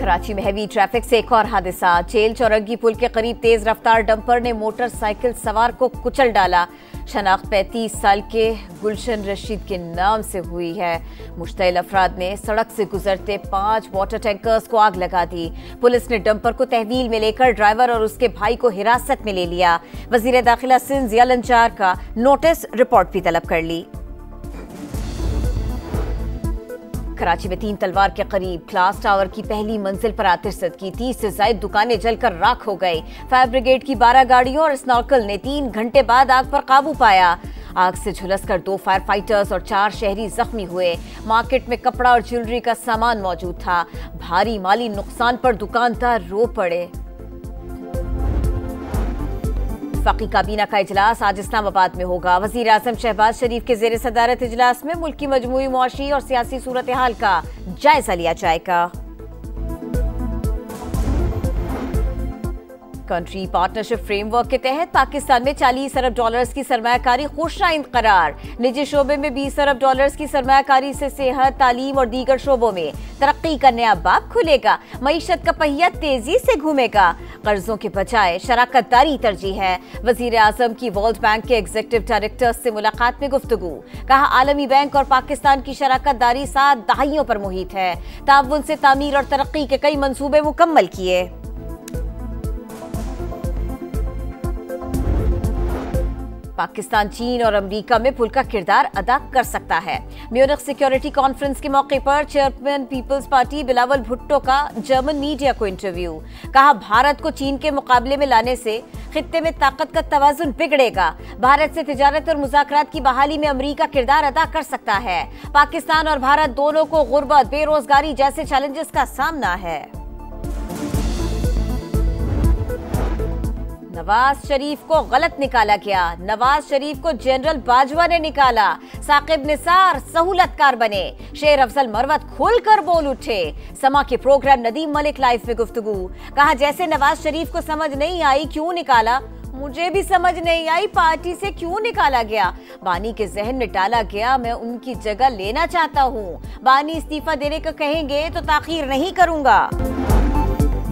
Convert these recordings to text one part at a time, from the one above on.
कराची में heavy traffic से एक और हादसा। जेल चौरंगी पुल के करीब तेज रफ्तार डंपर ने मोटरसाइकिल सवार को कुचल डाला। शनाख्त 35 साल के गुलशन रशीद के नाम से हुई है। मुश्तइल अफराद ने सड़क से गुजरते 5 वाटर टैंकर्स को आग लगा दी। पुलिस ने डंपर को तहवील में लेकर ड्राइवर और उसके भाई को हिरासत में ले लिया। वजीर दाखिला सिंध जिया लंचार का नोटिस रिपोर्ट भी तलब कर ली। कराची में 3 तलवार के करीब क्लास टावर की पहली मंजिल पर आतिशबाजी की 30 से ज्यादा दुकानें जलकर राख हो गई। फायर ब्रिगेड की 12 गाड़ियों और स्नॉर्कल ने 3 घंटे बाद आग पर काबू पाया। आग से झुलसकर 2 फायर फाइटर्स और 4 शहरी जख्मी हुए। मार्केट में कपड़ा और ज्वेलरी का सामान मौजूद था। भारी माली नुकसान पर दुकानदार रो पड़े। वफाकी काबीना का इजलास आज इस्लामाबाद में होगा। वजीर आजम शहबाज शरीफ के जेर सदारत इजलास में मुल्क की मजमूई मुआशी और सियासी सूरत हाल का जायजा लिया जाएगा। कंट्री पार्टनरशिप फ्रेमवर्क के तहत पाकिस्तान में $40 अरब की सरमायाकारी खुशराइंद करार। निजी शोबे में $20 अरब की सरमायाकारी से सेहत, तालीम और दीगर शोबों में तरक्की का नया बाब खुलेगा। मईशत का पहिया तेजी से घूमेगा। कर्जों के बजाय शराकतदारी तरजीह है। वजीर आजम की वर्ल्ड बैंक के एग्जीक्यूटिव डायरेक्टर से मुलाकात में गुफ्तगू। कहा, आलमी बैंक और पाकिस्तान की शराकतदारी 7 दहाइयों पर मुहित है। ताउन से तामीर और तरक्की के कई मंसूबे मुकम्मल किए। पाकिस्तान चीन और अमेरिका में पुल का किरदार अदा कर सकता है। म्यूनिख सिक्योरिटी कॉन्फ्रेंस के मौके पर चेयरमैन पीपल्स पार्टी बिलावल भुट्टो का जर्मन मीडिया को इंटरव्यू। कहा, भारत को चीन के मुकाबले में लाने से खित्ते में ताकत का तवाजुन बिगड़ेगा। भारत से तिजारत और मुज़ाकरात की बहाली में अमेरिका किरदार अदा कर सकता है। पाकिस्तान और भारत दोनों को गुर्बत, बेरोजगारी जैसे चैलेंजेस का सामना है। नवाज शरीफ को गलत निकाला गया। नवाज शरीफ को जनरल बाजवा ने निकाला। साकिब निसार सहूलतकार बने। शेर अफजल मरवत खुलकर बोल उठे। समा के प्रोग्राम नदीम मलिक लाइव में गुफ्तगू। कहा, जैसे नवाज शरीफ को समझ नहीं आई क्यों निकाला, मुझे भी समझ नहीं आई पार्टी से क्यों निकाला गया। बानी के जहन में डाला गया, मैं उनकी जगह लेना चाहता हूँ। बानी इस्तीफा देने को कहेंगे तो ताखीर नहीं करूंगा।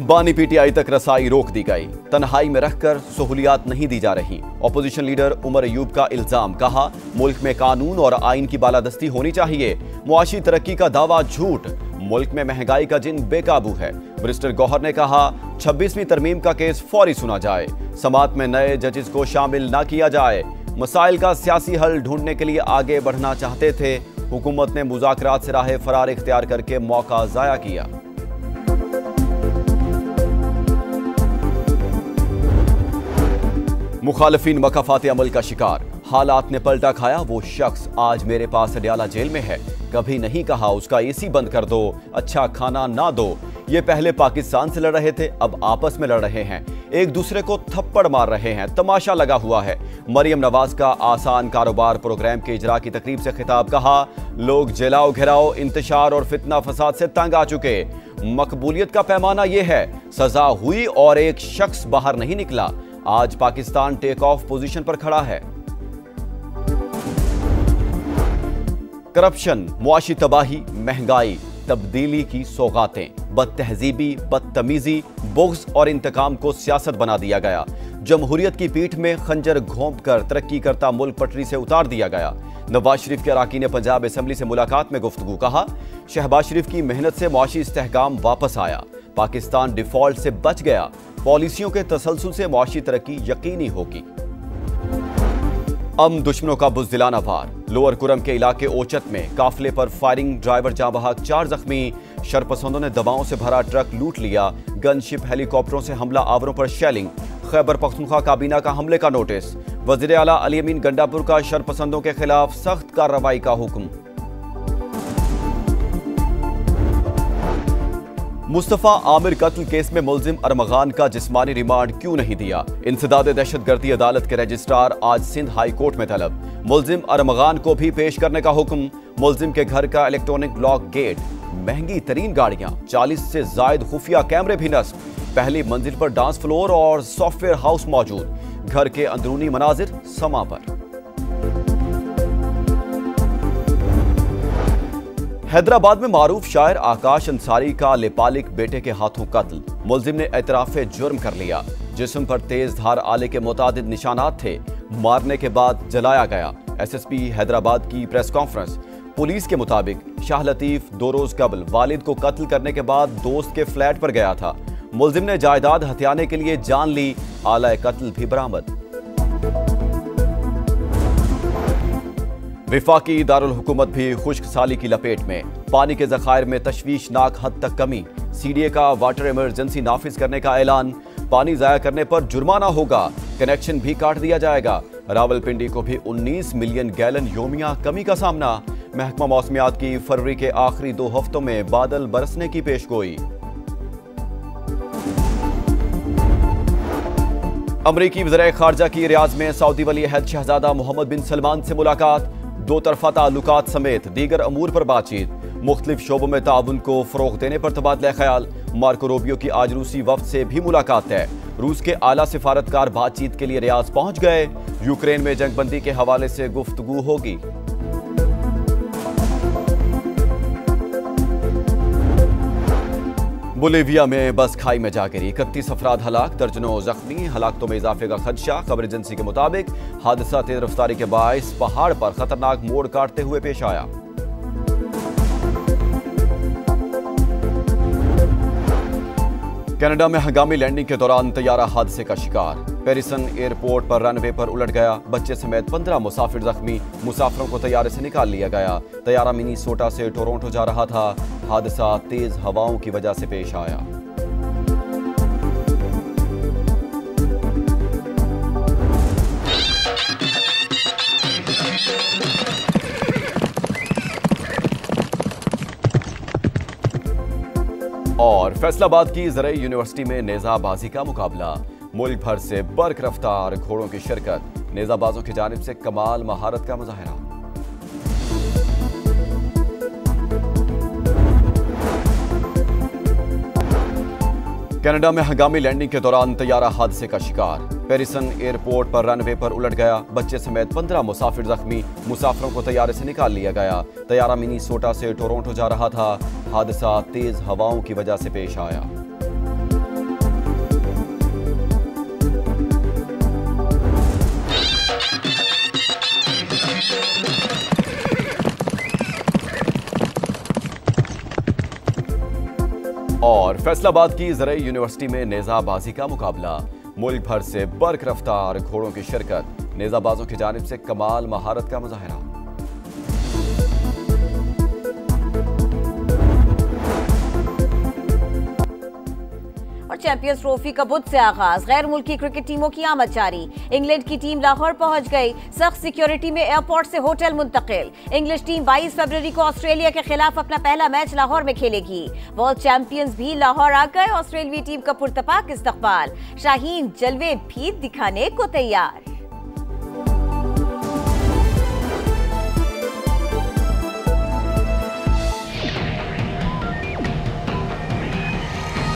बानी पीटीआई तक रसाई रोक दी गई। तन्हाई में रखकर सहूलियात नहीं दी जा रही। ऑपोजिशन लीडर उमर अयूब का इल्जाम। कहा, मुल्क में कानून और आइन की बालादस्ती होनी चाहिए। मुआशी तरक्की का दावा झूठ। मुल्क में महंगाई का जिन बेकाबू है। बैरिस्टर गौहर ने कहा, 26वीं तरमीम का केस फौरी सुना जाए। समात में नए जजेस को शामिल न किया जाए। मसाइल का सियासी हल ढूंढने के लिए आगे बढ़ना चाहते थे। हुकूमत ने मुज़ाकरात से राह फरार इख्तियार करके मौका जाया किया। मुखालिफिन मकाफात अमल का शिकार। हालात ने पलटा खाया। वो शख्स आज मेरे पास अडयाला जेल में है। कभी नहीं कहा उसका एसी बंद कर दो, अच्छा खाना ना दो। ये पहले पाकिस्तान से लड़ रहे थे, अब आपस में लड़ रहे हैं। एक दूसरे को थप्पड़ मार रहे हैं। तमाशा लगा हुआ है। मरियम नवाज का आसान कारोबार प्रोग्राम के इजरा की तकरीब से खिताब। कहा, लोग जलाओ घेराओ, इंतशार और फितना फसाद से तंग आ चुके। मकबूलियत का पैमाना यह है, सजा हुई और एक शख्स बाहर नहीं निकला। आज पाकिस्तान टेक ऑफ पोजीशन पर खड़ा है। करप्शन, मुआशी तबाही, महंगाई, तब्दीली की सौगातें, बदतहजीबी, बदतमीजी, बुग़्ज़ और इंतकाम को सियासत बना दिया गया। जमहूरियत की पीठ में खंजर घोंप कर तरक्की करता मुल्क पटरी से उतार दिया गया। नवाज शरीफ के अरकान पंजाब असम्बली से मुलाकात में गुफ्तगू। कहा, शहबाज शरीफ की मेहनत से मुआशी इस्तेहकाम वापस आया। पाकिस्तान डिफॉल्ट से बच गया। पॉलिसियों के तसलसल से मुआशी तरक्की यकीनी होगी। दुश्मनों का बुज़दिलाना वार। लोअर कुरम के इलाके ओचत में काफिले पर फायरिंग, ड्राइवर जाँ बहक, 4 जख्मी। शरपसंदों ने दवाओं से भरा ट्रक लूट लिया। गनशिप हेलीकॉप्टरों से हमला आवरों पर शेलिंग। खैबर पख्तूनख्वा काबीना का हमले का नोटिस। वज़ीर आला अली अमीन गंडापुर का शरपसंदों के खिलाफ सख्त कार्रवाई का हुक्म। मुस्तफा आमिर कत्ल केस में मुलजिम अरमगान का जिस्मानी रिमांड क्यों नहीं दिया? इंसदाद दहशतगर्दी अदालत के रजिस्ट्रार आज सिंध हाई कोर्ट में तलब। मुलजिम अरमगान को भी पेश करने का हुक्म। मुलजिम के घर का इलेक्ट्रॉनिक लॉक गेट, महंगी तरीन गाड़ियां, 40 से जायद खुफिया कैमरे भी नस्ब। पहली मंजिल पर डांस फ्लोर और सॉफ्टवेयर हाउस मौजूद। घर के अंदरूनी मनाजिर समा पर। हैदराबाद में मारूफ शायर आकाश अंसारी का लेपालिक बेटे के हाथों कत्ल। मुलजिम ने एतराफे जुर्म कर लिया। जिस्म पर तेज धार आले के मुतादिद निशानात थे। मारने के बाद जलाया गया। एसएसपी हैदराबाद की प्रेस कॉन्फ्रेंस। पुलिस के मुताबिक शाह लतीफ 2 रोज कबल वालिद को कत्ल करने के बाद दोस्त के फ्लैट पर गया था। मुलजिम ने जायदाद हथियाने के लिए जान ली। आला कत्ल भी बरामद। विफाकी दारुल हुकूमत भी खुश्क साली की लपेट में। पानी के जखायर में तशवीशनाक हद तक कमी। सीडीए का वाटर इमरजेंसी नाफिज करने का ऐलान। पानी जाया करने पर जुर्माना होगा। कनेक्शन भी काट दिया जाएगा। रावलपिंडी को भी 19 मिलियन गैलन योमिया कमी का सामना। महकमा मौसमियात की फरवरी के आखिरी 2 हफ्तों में बादल बरसने की पेशगोई। अमरीकी वज़ीर खारजा की रियाज में सऊदी वली अहद शहजादा मोहम्मद बिन सलमान से मुलाकात। 2 तरफा ताल्लुकात समेत दीगर अमूर पर बातचीत। मुख्तलिफ शोबों में ताउन को फरोग देने पर तबादला ख्याल। मार्को रूबियो की आज रूसी वफ्द से भी मुलाकात है। रूस के आला सिफारतकार बातचीत के लिए रियाज पहुंच गए। यूक्रेन में जंगबंदी के हवाले से गुफ्तगू होगी। बोलीविया में बस खाई में जा गिरी। 31 अफराद हलाक, दर्जनों जख्मी। हलाकतों में इजाफे का खदशा। खबर एजेंसी के मुताबिक हादसा तेज रफ्तारी के बायस पहाड़ पर खतरनाक मोड़ काटते हुए पेश आया। कनाडा में हंगामी लैंडिंग के दौरान तैयारा हादसे का शिकार। पेरिसन एयरपोर्ट पर रनवे पर उलट गया। बच्चे समेत 15 मुसाफिर जख्मी। मुसाफिरों को तैयारे से निकाल लिया गया। तैयारा मिनीसोटा से टोरंटो जा रहा था। हादसा तेज हवाओं की वजह से पेश आया। और फैसलाबाद की ज़रई यूनिवर्सिटी में नेज़ाबाजी का मुकाबला। मुल्क भर से बर्क रफ्तार घोड़ों की शिरकत। नेज़ाबाजों की जानिब से कमाल महारत का मुजाहरा। कनाडा में हंगामी लैंडिंग के दौरान तैयारा हादसे का शिकार। पेरिसन एयरपोर्ट पर रनवे पर उलट गया। बच्चे समेत 15 मुसाफिर जख्मी। मुसाफिरों को तैयारे से निकाल लिया गया। तैयारा मिनीसोटा से टोरंटो जा रहा था। हादसा तेज हवाओं की वजह से पेश आया। और फैसलाबाद की ज़रई यूनिवर्सिटी में नेज़ाबाजी का मुकाबला। मुल्क भर से बर्क रफ्तार घोड़ों की शिरकत। नेज़ाबाजों की जानिब से कमाल महारत का मुजाहरा। और चैंपियंस ट्रॉफी का बुध से आगाज। गैर मुल्की क्रिकेट टीमों की आमद जारी। इंग्लैंड की टीम लाहौर पहुंच गई। सख्त सिक्योरिटी में एयरपोर्ट से होटल मुंतकिल। इंग्लिश टीम 22 फरवरी को ऑस्ट्रेलिया के खिलाफ अपना पहला मैच लाहौर में खेलेगी। वर्ल्ड चैंपियंस भी लाहौर आ गए। ऑस्ट्रेलियाई टीम का पुरतपाक इस्तकबाल। शाहीन जलवे भी दिखाने को तैयार।